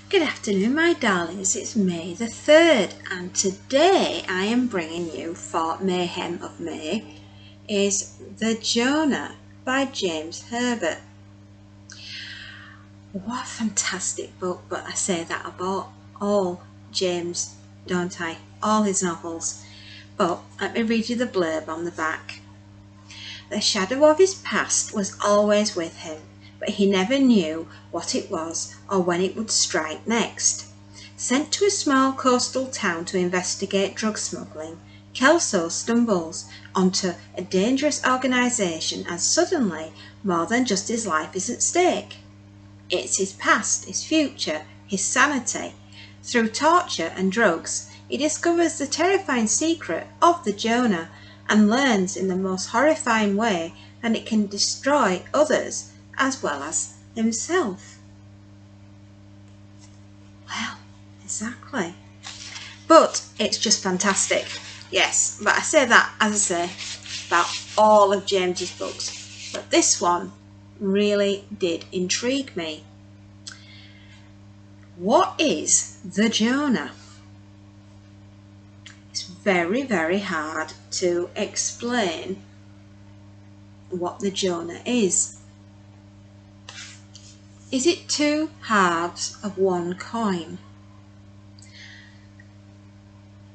Good afternoon, my darlings. It's May the 3rd, and today I am bringing you for Mayhem of May is The Jonah by James Herbert. What a fantastic book, but I say that about all James, don't I? All his novels. But let me read you the blurb on the back. The shadow of his past was always with him, but he never knew what it was or when it would strike next. Sent to a small coastal town to investigate drug smuggling, Kelso stumbles onto a dangerous organisation and suddenly more than just his life is at stake. It's his past, his future, his sanity. Through torture and drugs, he discovers the terrifying secret of the Jonah and learns in the most horrifying way that it can destroy others as well as himself. Well, exactly. But it's just fantastic. Yes, but I say that, as I say, about all of James's books. But this one really did intrigue me. What is the Jonah? It's very, very hard to explain what the Jonah is. Is it two halves of one coin?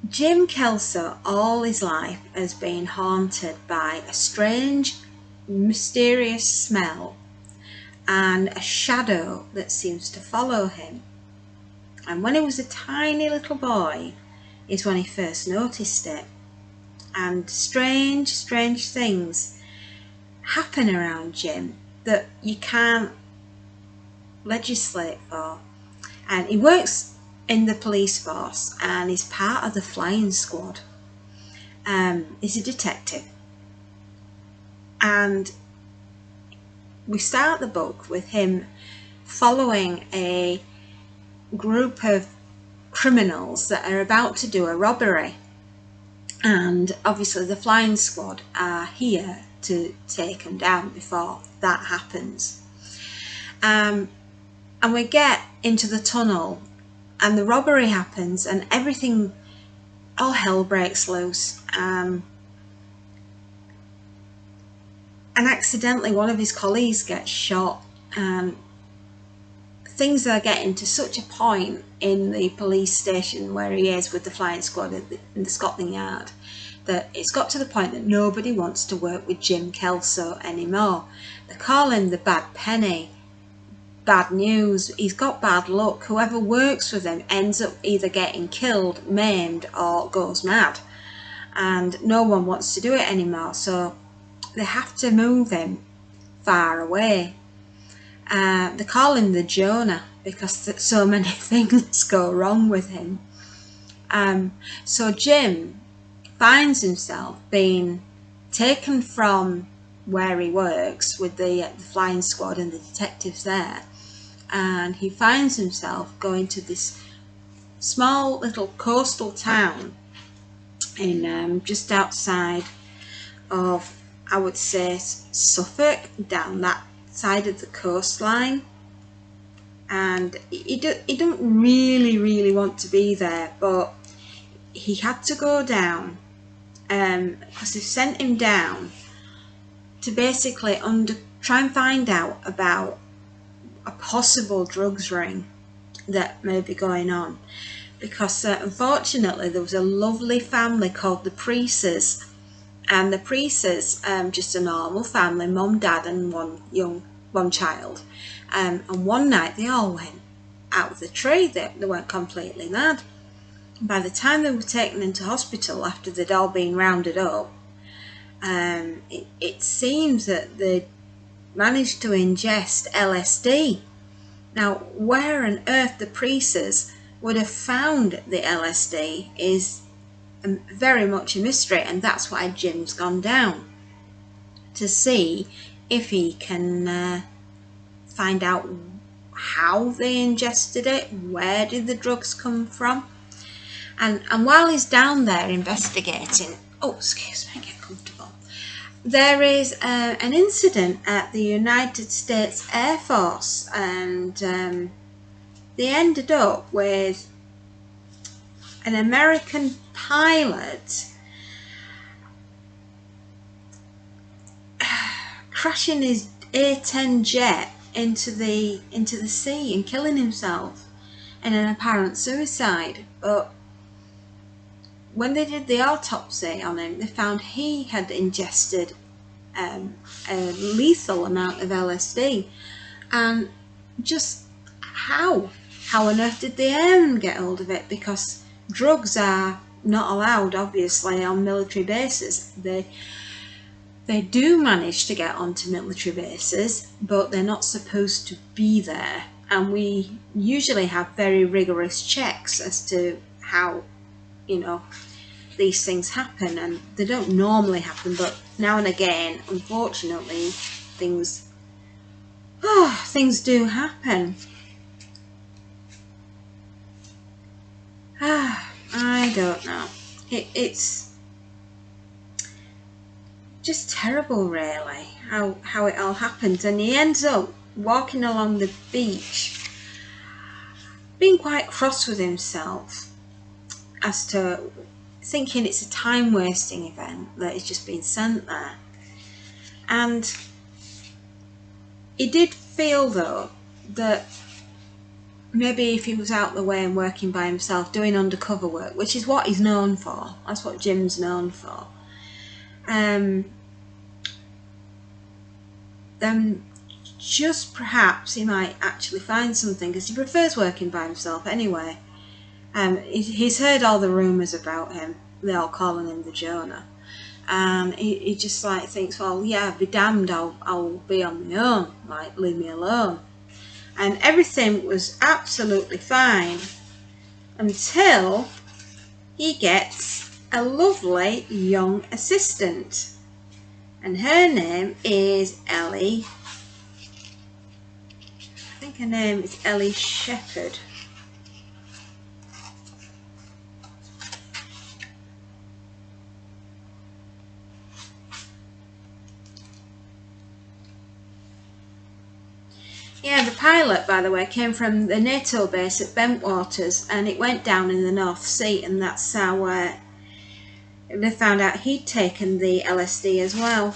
Jim Kelso all his life has been haunted by a strange, mysterious smell and a shadow that seems to follow him. And when he was a tiny little boy is when he first noticed it. And strange things happen around Jim that you can't legislate for. And he works in the police force and he's part of the flying squad. He's a detective. And we start the book with him following a group of criminals that are about to do a robbery. And obviously the flying squad are here to take them down before that happens. And we get into the tunnel and the robbery happens and everything, all hell breaks loose. And accidentally one of his colleagues gets shot. Things are getting to such a point in the police station where he is with the flying squad in the Scotland Yard that it's got to the point that nobody wants to work with Jim Kelso anymore. They call him the bad penny. Bad news, he's got bad luck. Whoever works with him ends up either getting killed, maimed or goes mad, and no one wants to do it anymore, so they have to move him far away. They call him the Jonah because so many things go wrong with him. So Jim finds himself being taken from where he works with the flying squad and the detectives there, and he finds himself going to this small little coastal town in just outside of, I would say, Suffolk, down that side of the coastline. And he don't really want to be there, but he had to go down because they've sent him down to basically try and find out about a possible drugs ring that may be going on, because unfortunately there was a lovely family called the Priesters, and the Priesters, just a normal family, mum, dad and one child, and one night they all went out of the tree. They went completely mad. By the time they were taken into hospital after they'd all been rounded up, it seems that they managed to ingest LSD. Now, where on earth the Priesters would have found the LSD is very much a mystery, and that's why Jim's gone down to see if he can find out how they ingested it, where did the drugs come from. And while he's down there investigating, oh, excuse me, get comfortable, there is an incident at the United States Air Force, and they ended up with an American pilot crashing his A-10 jet into the sea and killing himself in an apparent suicide. But when they did the autopsy on him, they found he had ingested a lethal amount of LSD. And just how on earth did they get hold of it? Because drugs are not allowed, obviously, on military bases. They do manage to get onto military bases, but they're not supposed to be there. And we usually have very rigorous checks as to how, these things happen, and they don't normally happen, but now and again, unfortunately, things do happen. I don't know. It's just terrible, really, how it all happens. And he ends up walking along the beach, being quite cross with himself as to thinking it's a time-wasting event that he's just been sent there. And he did feel, though, that maybe if he was out the way and working by himself, doing undercover work, which is what he's known for, that's what Jim's known for, then just perhaps he might actually find something, because he prefers working by himself anyway. He's heard all the rumours about him. They're all calling him the Jonah. And he just like thinks, well, yeah, be damned, I'll be on my own, like, leave me alone. And everything was absolutely fine until he gets a lovely young assistant. And her name is Ellie. I think her name is Ellie Shepherd. Yeah, the pilot, by the way, came from the NATO base at Bentwaters, and it went down in the North Sea, and that's how they found out he'd taken the LSD as well.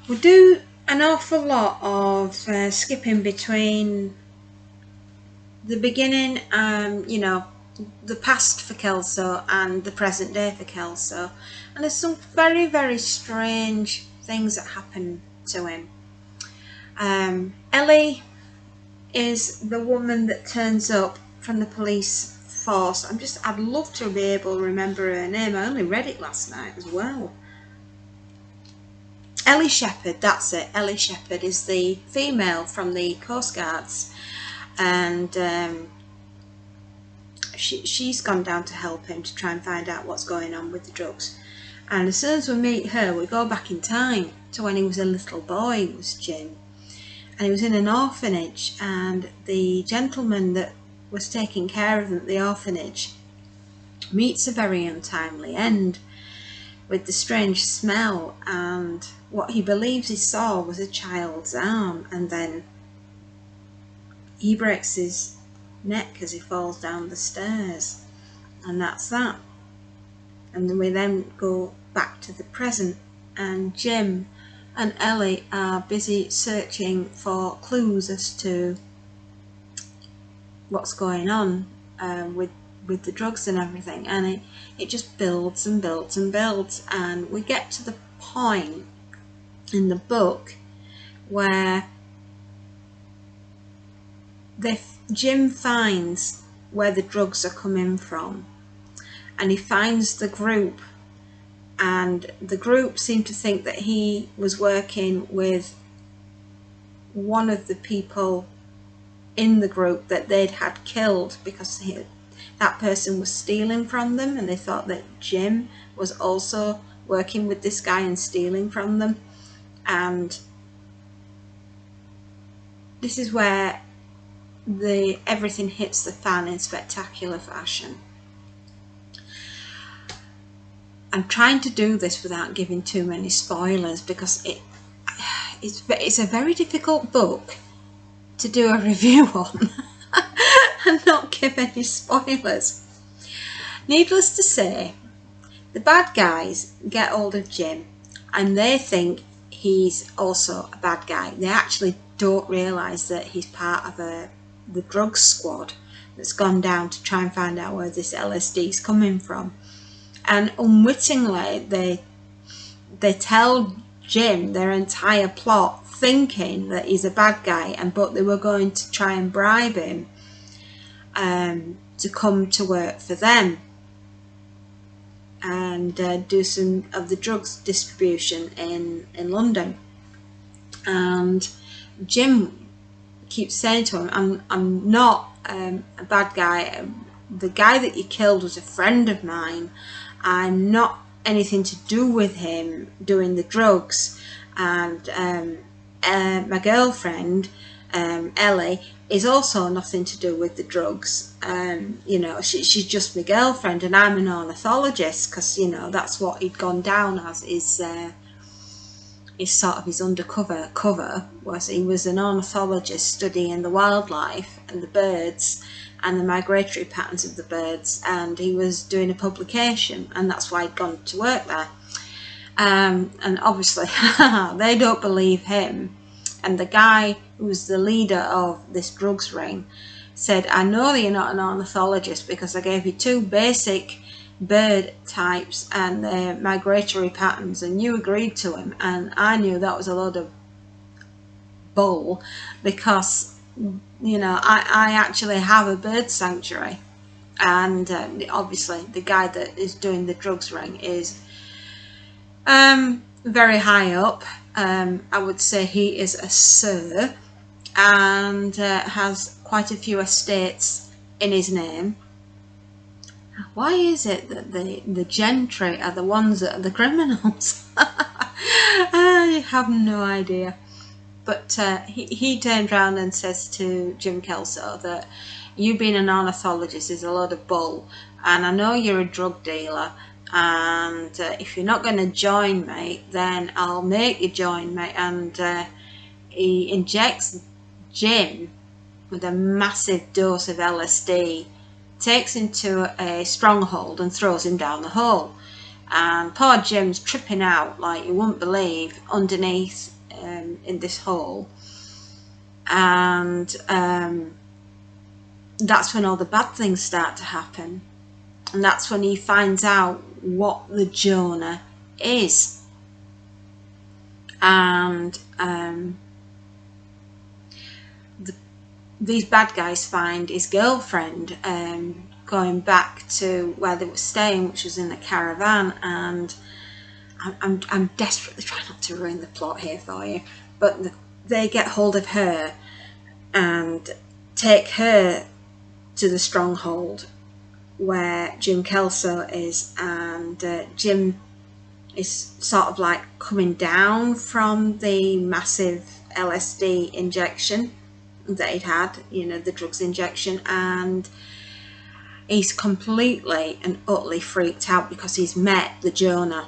We do an awful lot of skipping between the beginning, the past for Kelso and the present day for Kelso, and there's some very, very strange things that happen to him. Ellie is the woman that turns up from the police force. I'd love to be able to remember her name. I only read it last night as well. Ellie Shepherd, that's it. Ellie Shepherd is the female from the Coast Guards, and she's gone down to help him to try and find out what's going on with the drugs. And as soon as we meet her, we go back in time to when he was a little boy, was Jim, and he was in an orphanage, and the gentleman that was taking care of him at the orphanage meets a very untimely end with the strange smell, and what he believes he saw was a child's arm, and then he breaks his neck as he falls down the stairs, and that's that. And then we then go back to the present, and Jim and Ellie are busy searching for clues as to what's going on with the drugs and everything, and it just builds and builds and builds, and we get to the point in the book where Jim finds where the drugs are coming from, and he finds the group, and the group seemed to think that he was working with one of the people in the group that they'd had killed, because that person was stealing from them, and they thought that Jim was also working with this guy and stealing from them. And this is where everything hits the fan in spectacular fashion. I'm trying to do this without giving too many spoilers, because it's a very difficult book to do a review on and not give any spoilers. Needless to say, the bad guys get hold of Jim and they think he's also a bad guy. They actually don't realise that he's part of the drugs squad that's gone down to try and find out where this LSD is coming from. And unwittingly, they tell Jim their entire plot, thinking that he's a bad guy, but they were going to try and bribe him to come to work for them and do some of the drugs distribution in London. And Jim keeps saying to him, I'm not a bad guy. The guy that you killed was a friend of mine. I'm not anything to do with him doing the drugs. And my girlfriend, Ellie, is also nothing to do with the drugs. You know, she's just my girlfriend, and I'm an ornithologist, because, you know, that's what he'd gone down as his sort of his undercover cover was. He was an ornithologist studying the wildlife and the birds and the migratory patterns of the birds, and he was doing a publication, and that's why he'd gone to work there. And obviously they don't believe him. And the guy who was the leader of this drugs ring said, I know that you're not an ornithologist because I gave you 2 basic bird types and their migratory patterns, and you agreed to them, and I knew that was a load of bull, because, you know, I actually have a bird sanctuary. And obviously the guy that is doing the drugs ring is very high up. I would say he is a sir, and has quite a few estates in his name. Why is it that the gentry are the ones that are the criminals? I have no idea. But he turned around and says to Jim Kelso that you being an ornithologist is a load of bull, and I know you're a drug dealer, and if you're not going to join me, then I'll make you join me. And he injects Jim with a massive dose of LSD, takes him to a stronghold and throws him down the hole. And poor Jim's tripping out like you wouldn't believe underneath in this hole. And that's when all the bad things start to happen. And that's when he finds out what the Jonah is. And these bad guys find his girlfriend going back to where they were staying, which was in a caravan. And I'm desperately trying not to ruin the plot here for you, but they get hold of her and take her to the stronghold where Jim Kelso is, and Jim is sort of like coming down from the massive LSD injection that he'd had, you know, the drugs injection, and he's completely and utterly freaked out because he's met the Jonah.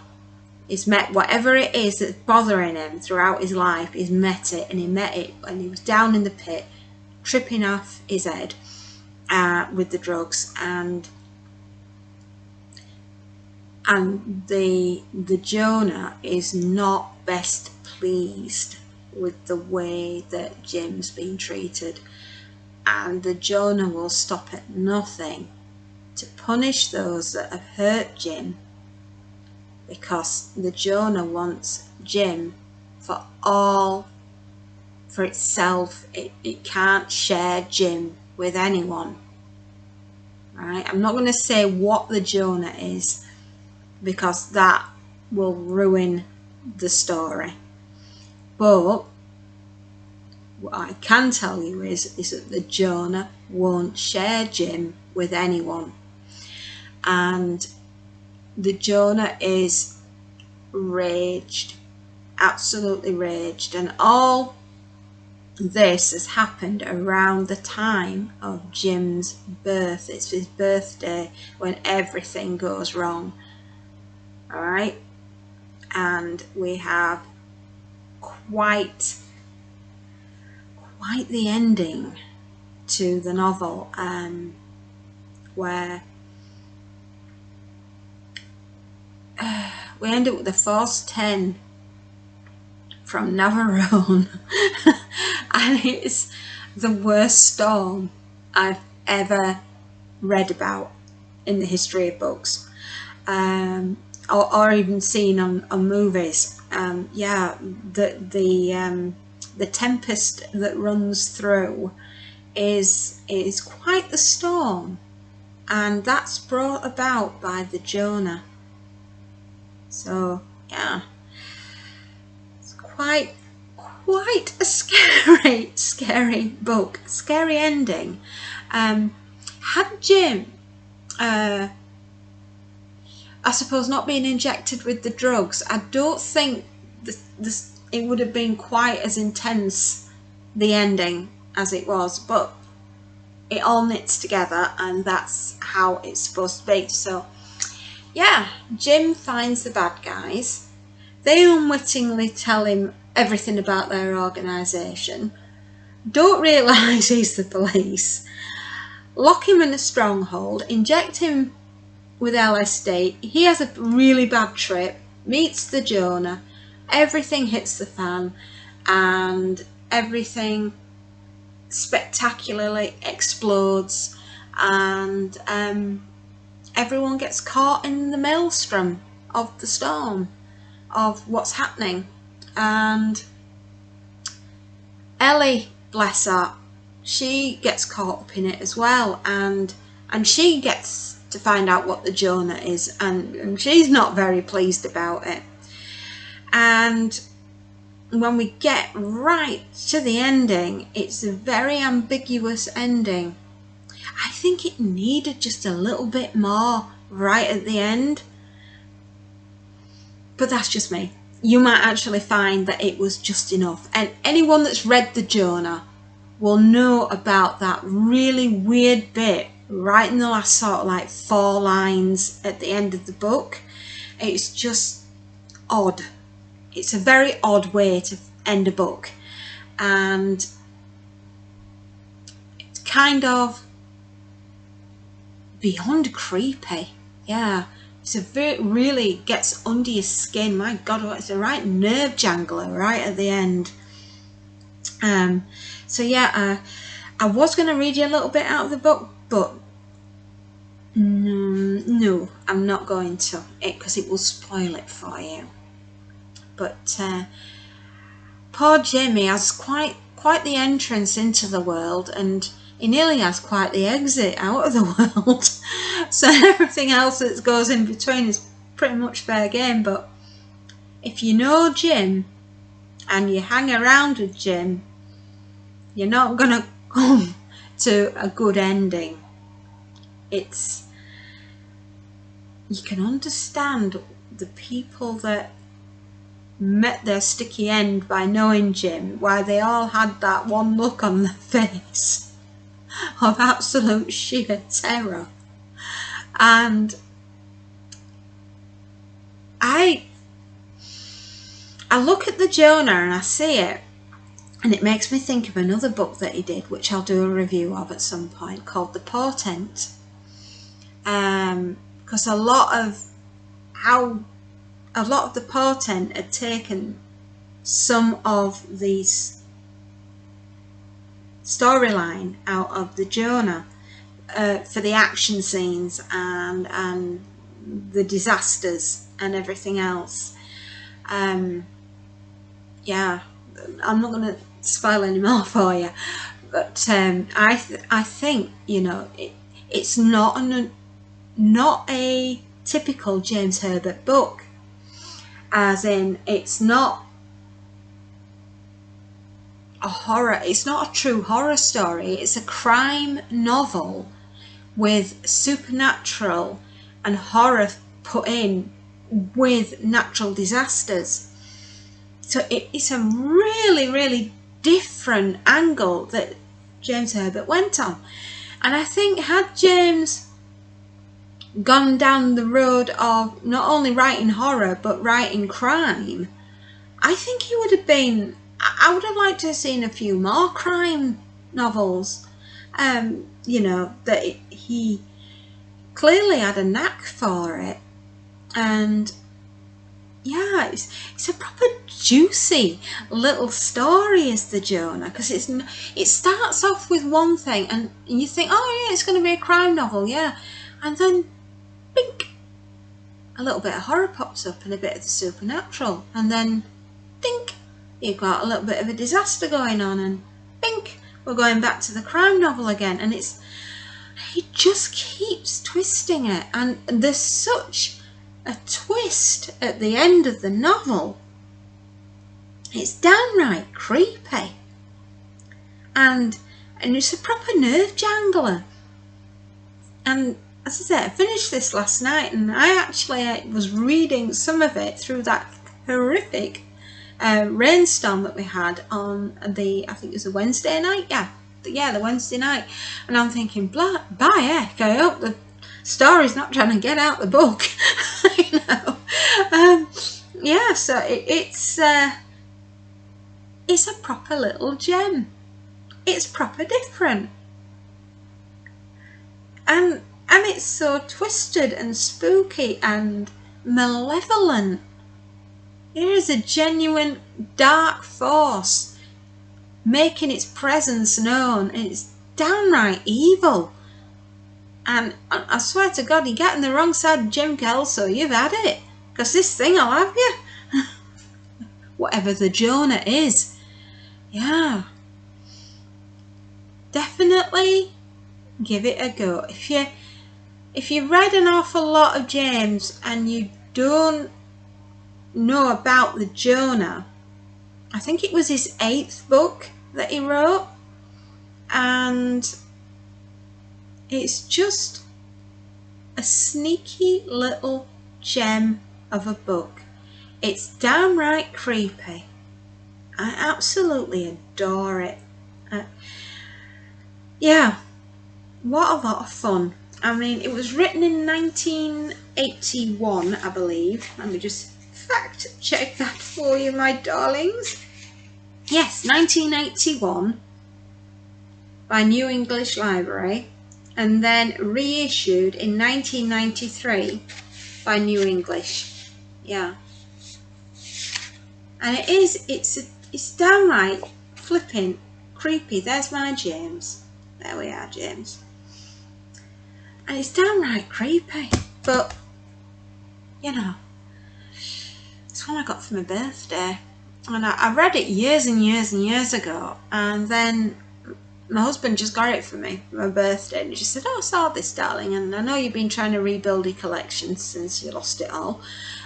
He's met whatever it is that's bothering him throughout his life. He's met it, and he met it when he was down in the pit, tripping off his head with the drugs, and the Jonah is not best pleased with the way that Jim's been treated, and the Jonah will stop at nothing to punish those that have hurt Jim, because the Jonah wants Jim for itself. It can't share Jim with anyone. Right? I'm not going to say what the Jonah is, because that will ruin the story. But what I can tell you is that the Jonah won't share Jim with anyone. And the Jonah is raged, absolutely raged. And all this has happened around the time of Jim's birth. It's his birthday when everything goes wrong. all right, and we have quite the ending to the novel, where we end up with the Force 10 from Navarone, and it's the worst storm I've ever read about in the history of books, or even seen on movies. Yeah, the tempest that runs through is quite the storm, and that's brought about by the Jonah. So yeah, it's quite a scary book, scary ending. Had Jim, I suppose, not being injected with the drugs, I don't think it would have been quite as intense, the ending, as it was, but it all knits together, and that's how it's supposed to be. So yeah, Jim finds the bad guys. They unwittingly tell him everything about their organisation, don't realise he's the police, lock him in a stronghold, inject him with LSD. He has a really bad trip, meets the Jonah, everything hits the fan, and everything spectacularly explodes, and everyone gets caught in the maelstrom of the storm of what's happening. And Ellie, bless her, she gets caught up in it as well, and she gets to find out what the Jonah is, and she's not very pleased about it. And when we get right to the ending, it's a very ambiguous ending. I think it needed just a little bit more right at the end, but that's just me. You might actually find that it was just enough, and anyone that's read the Jonah will know about that really weird bit right in the last sort of like 4 lines at the end of the book. It's just odd. It's a very odd way to end a book, and it's kind of beyond creepy. Yeah, it's really gets under your skin. My God, it's a right nerve jangler right at the end. So yeah, I was going to read you a little bit out of the book, but no, I'm not going to, because it will spoil it for you. But poor Jimmy has quite the entrance into the world, and he nearly has quite the exit out of the world. So everything else that goes in between is pretty much fair game. But if you know Jim and you hang around with Jim, you're not gonna come to a good ending. You can understand the people that met their sticky end by knowing Jim, why they all had that one look on their face of absolute sheer terror. And I look at the Jonah and I see it, and it makes me think of another book that he did, which I'll do a review of at some point, called The Portent. Because a lot of the Portent had taken some of these storyline out of the Jonah, for the action scenes and the disasters and everything else. Yeah, I'm not going to spoil any more for you, but I think, you know, it's not a typical James Herbert book, as in it's not a horror, it's not a true horror story, it's a crime novel with supernatural and horror put in with natural disasters. So it's a really different angle that James Herbert went on. And I think had James gone down the road of not only writing horror but writing crime, I think he would have been, I would have liked to have seen a few more crime novels. You know, that he clearly had a knack for it. And yeah, it's a proper juicy little story, is the Jonah, because it starts off with one thing and you think, oh yeah, it's going to be a crime novel, yeah, and then bink, a little bit of horror pops up and a bit of the supernatural, and then dink, you've got a little bit of a disaster going on, and bink, we're going back to the crime novel again. And he just keeps twisting it, and there's such a twist at the end of the novel. It's downright creepy, and it's a proper nerve jangler. And as I said, I finished this last night, and I actually was reading some of it through that horrific rainstorm that we had on I think it was a Wednesday night, the Wednesday night, and I'm thinking, by heck, I hope the story's not trying to get out the book. You know, yeah. So it's a proper little gem. It's proper different, and it's so twisted and spooky and malevolent. Here is a genuine dark force making its presence known, and it's downright evil. And I swear to God, you get on the wrong side of Jim Kelso, you've had it, because this thing will have you. Whatever the Jonah is. Yeah. Definitely give it a go. If you've read an awful lot of James and you don't know about the Jonah, I think it was his 8th book that he wrote, and it's just a sneaky little gem of a book. It's downright creepy. I absolutely adore it. Yeah, what a lot of fun. I mean, it was written in 1981, I believe. Let me just fact check that for you, my darlings. Yes, 1981 by New English Library, and then reissued in 1993 by New English. Yeah. And it's downright flipping creepy. There's my James. There we are, James. And it's downright creepy. But, you know, it's one I got for my birthday. And I read it years and years and years ago. And then my husband just got it for me for my birthday. And he just said, oh, I saw this, darling. And I know you've been trying to rebuild your collection since you lost it all.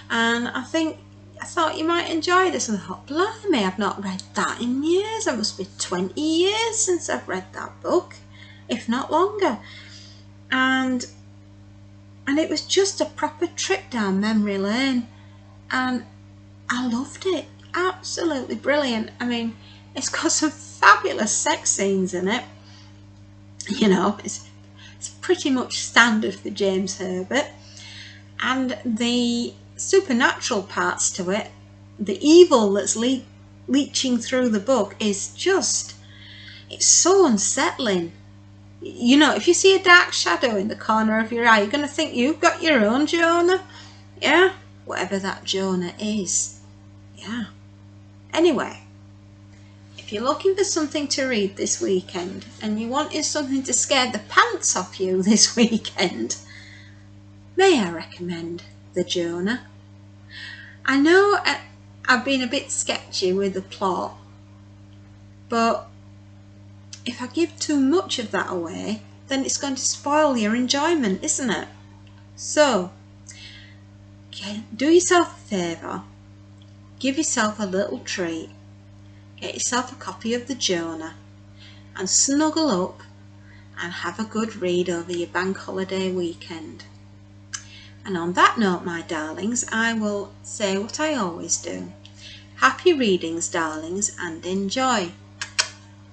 And I thought you might enjoy this. And I thought, blimey, I've not read that in years. It must be 20 years since I've read that book, if not longer. And it was just a proper trip down memory lane. And I loved it. Absolutely brilliant. I mean, it's got some fabulous sex scenes in it. You know, it's pretty much standard for James Herbert. And the supernatural parts to it, the evil that's leaching through the book, is just, it's so unsettling. You know, if you see a dark shadow in the corner of your eye, you're going to think you've got your own Jonah. Yeah, whatever that Jonah is. Yeah. Anyway, if you're looking for something to read this weekend and you wanted something to scare the pants off you this weekend, may I recommend the Jonah? I know I've been a bit sketchy with the plot, but if I give too much of that away, then it's going to spoil your enjoyment, isn't it? So, do yourself a favour, give yourself a little treat, get yourself a copy of the Jonah and snuggle up and have a good read over your bank holiday weekend. And on that note, my darlings, I will say what I always do. Happy readings, darlings, and enjoy.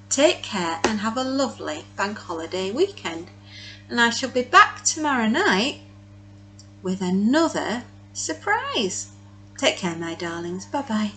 Take care and have a lovely bank holiday weekend. And I shall be back tomorrow night with another surprise. Take care, my darlings. Bye bye.